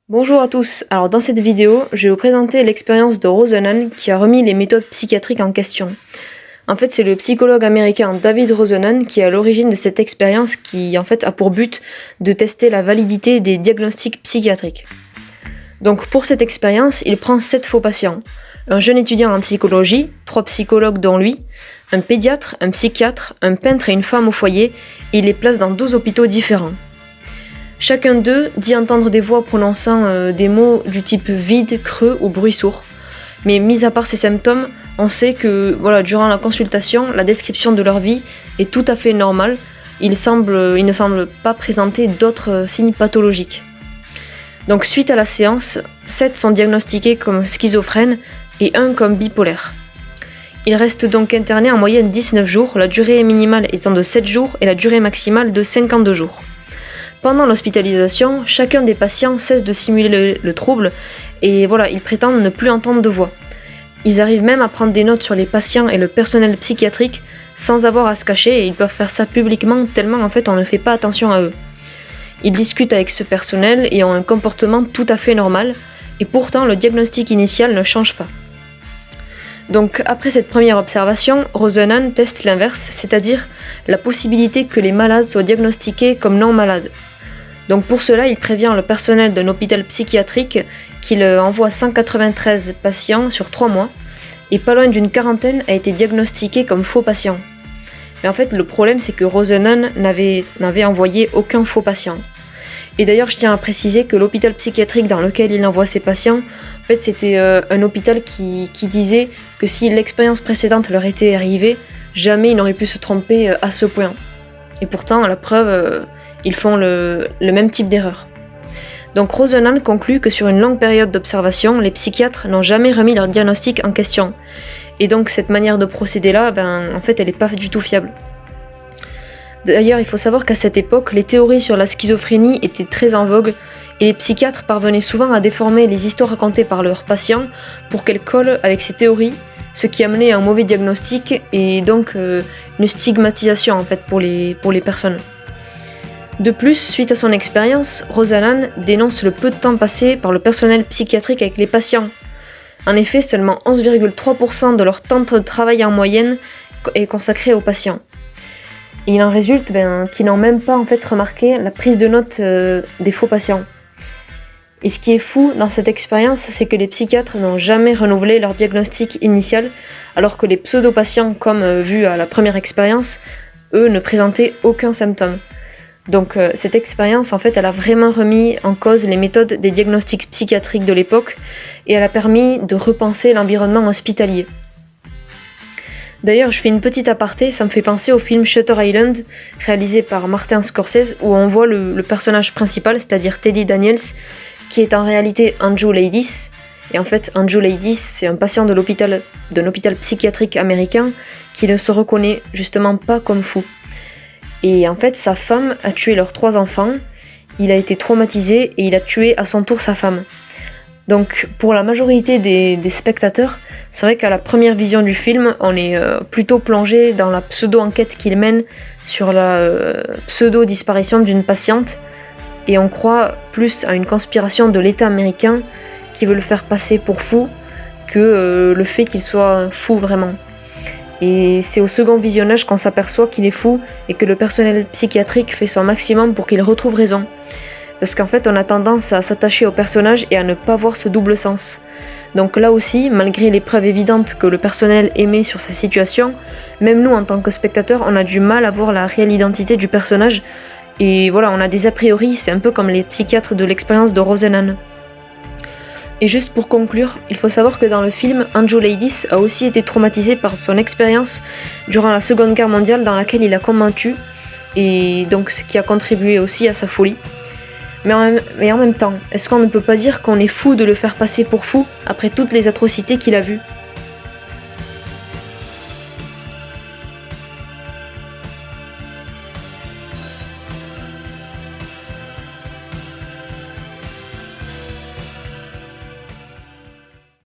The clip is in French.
Bonjour à tous, alors dans cette vidéo, je vais vous présenter l'expérience de Rosenan qui a remis les méthodes psychiatriques en question. En fait, c'est le psychologue américain David Rosenan qui est à l'origine de cette expérience qui en fait a pour but de tester la validité des diagnostics psychiatriques. Donc pour cette expérience, il prend 7 faux patients. Un jeune étudiant en psychologie, 3 psychologues dont lui, un pédiatre, un psychiatre, un peintre et une femme au foyer, et il les place dans 12 hôpitaux différents. Chacun d'eux dit entendre des voix prononçant des mots du type vide, creux ou bruit sourd. Mais mis à part ces symptômes, on sait que durant la consultation, la description de leur vie est tout à fait normale. Ils ne semblent pas présenter d'autres signes pathologiques. Donc suite à la séance, 7 sont diagnostiqués comme schizophrènes et 1 comme bipolaire. Ils restent donc internés en moyenne 19 jours, la durée minimale étant de 7 jours et la durée maximale de 52 jours. Pendant l'hospitalisation, chacun des patients cesse de simuler le trouble et ils prétendent ne plus entendre de voix. Ils arrivent même à prendre des notes sur les patients et le personnel psychiatrique sans avoir à se cacher et ils peuvent faire ça publiquement tellement en fait on ne fait pas attention à eux. Ils discutent avec ce personnel et ont un comportement tout à fait normal et pourtant le diagnostic initial ne change pas. Donc après cette première observation, Rosenan teste l'inverse, c'est-à-dire la possibilité que les malades soient diagnostiqués comme non malades. Donc pour cela, il prévient le personnel d'un hôpital psychiatrique qu'il envoie 193 patients sur 3 mois, et pas loin d'une quarantaine a été diagnostiqué comme faux patients. Mais en fait, le problème c'est que Rosenan n'avait envoyé aucun faux patient. Et d'ailleurs, je tiens à préciser que l'hôpital psychiatrique dans lequel il envoie ses patients, en fait, c'était un hôpital qui disait que si l'expérience précédente leur était arrivée, jamais ils n'auraient pu se tromper à ce point. Et pourtant, à la preuve, ils font le même type d'erreur. Donc Rosenan conclut que sur une longue période d'observation, les psychiatres n'ont jamais remis leur diagnostic en question. Et donc cette manière de procéder là, en fait, elle n'est pas du tout fiable. D'ailleurs, il faut savoir qu'à cette époque, les théories sur la schizophrénie étaient très en vogue et les psychiatres parvenaient souvent à déformer les histoires racontées par leurs patients pour qu'elles collent avec ces théories, ce qui amenait à un mauvais diagnostic et donc une stigmatisation en fait pour les personnes. De plus, suite à son expérience, Rosenan dénonce le peu de temps passé par le personnel psychiatrique avec les patients. En effet, seulement 11,3% de leur temps de travail en moyenne est consacré aux patients. Et il en résulte qu'ils n'ont même pas en fait remarqué la prise de notes des faux patients. Et ce qui est fou dans cette expérience, c'est que les psychiatres n'ont jamais renouvelé leur diagnostic initial, alors que les pseudo-patients, comme vu à la première expérience, eux ne présentaient aucun symptôme. Donc cette expérience, en fait, elle a vraiment remis en cause les méthodes des diagnostics psychiatriques de l'époque et elle a permis de repenser l'environnement hospitalier. D'ailleurs, je fais une petite aparté, ça me fait penser au film Shutter Island, réalisé par Martin Scorsese, où on voit le personnage principal, c'est-à-dire Teddy Daniels, qui est en réalité Andrew Laydis. Et en fait, Andrew Laydis, c'est un patient d'un hôpital psychiatrique américain qui ne se reconnaît justement pas comme fou. Et en fait, sa femme a tué leurs 3 enfants, il a été traumatisé et il a tué à son tour sa femme. Donc pour la majorité des spectateurs, c'est vrai qu'à la première vision du film, on est plutôt plongé dans la pseudo-enquête qu'il mène sur la pseudo-disparition d'une patiente et on croit plus à une conspiration de l'État américain qui veut le faire passer pour fou que le fait qu'il soit fou vraiment. Et c'est au second visionnage qu'on s'aperçoit qu'il est fou et que le personnel psychiatrique fait son maximum pour qu'il retrouve raison. Parce qu'en fait, on a tendance à s'attacher au personnage et à ne pas voir ce double sens. Donc là aussi, malgré les preuves évidentes que le personnel émet sur sa situation, même nous en tant que spectateurs, on a du mal à voir la réelle identité du personnage. Et on a des a priori, c'est un peu comme les psychiatres de l'expérience de Rosenan. Et juste pour conclure, il faut savoir que dans le film, Andrew Laydis a aussi été traumatisé par son expérience durant la Seconde Guerre mondiale dans laquelle il a combattu, et donc ce qui a contribué aussi à sa folie. Mais en même temps, est-ce qu'on ne peut pas dire qu'on est fou de le faire passer pour fou après toutes les atrocités qu'il a vues ?